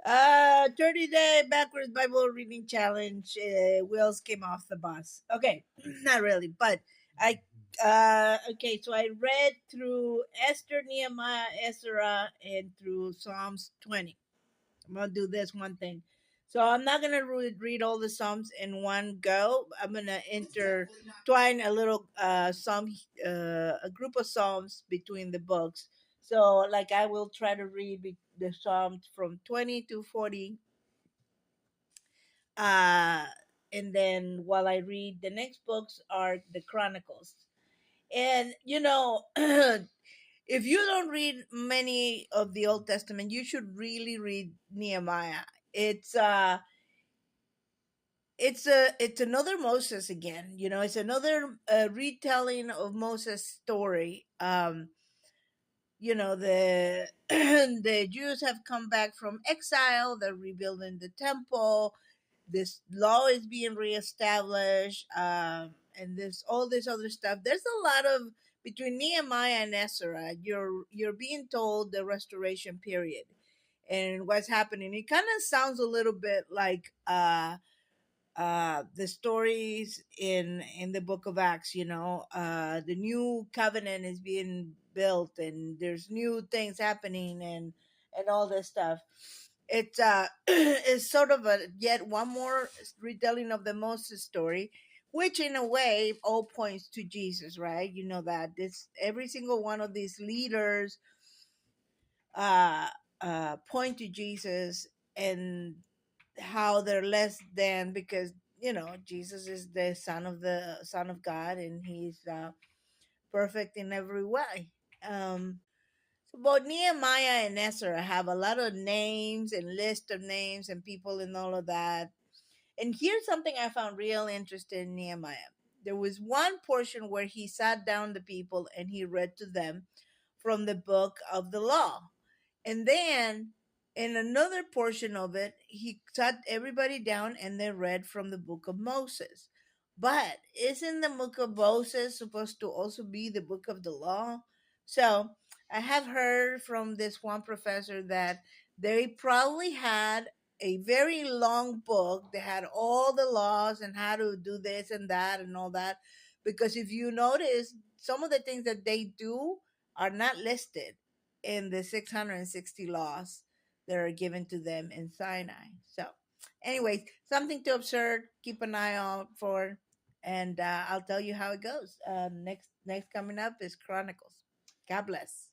30-day backwards Bible reading challenge. Wheels came off the bus. Okay, not really, but I. Okay, so I read through Esther, Nehemiah, Ezra, and through Psalms 20. I'm gonna do this one thing. So I'm not gonna read all the Psalms in one go. I'm gonna intertwine a little a group of Psalms between the books. So like I will try to read the Psalms from 20 to 40, uh, and then while I read the next books are the Chronicles. And if you don't read many of the Old Testament, you should really read Nehemiah. It's uh it's another Moses again. It's another retelling of Moses' story. The the Jews have come back from exile. They're rebuilding the temple. This law is being reestablished, and this all this other stuff. There's a lot of between Nehemiah and Ezra. You're being told the restoration period and what's happening. It kind of sounds a little bit like the stories in the book of Acts. The new covenant is being built and there's new things happening and all this stuff. It's it's sort of a yet one more retelling of the Moses story, which in a way all points to Jesus, right? You know that this every single one of these leaders uh point to Jesus, and how they're less than because Jesus is the son of God, and he's perfect in every way. So both Nehemiah and Ezra have a lot of names and list of names and people and all of that. And here's something I found real interesting in Nehemiah. There was one portion where he sat down the people and he read to them from the book of the law. And then in another portion of it, he sat everybody down and they read from the book of Moses. But isn't the book of Moses supposed to also be the book of the law? So I have heard from this one professor that they probably had a very long book. They had all the laws and how to do this and that and all that. Because if you notice, some of the things that they do are not listed in the 660 laws that are given to them in Sinai. So, anyways, something to observe, keep an eye out for, and I'll tell you how it goes. Next coming up is Chronicles. God bless.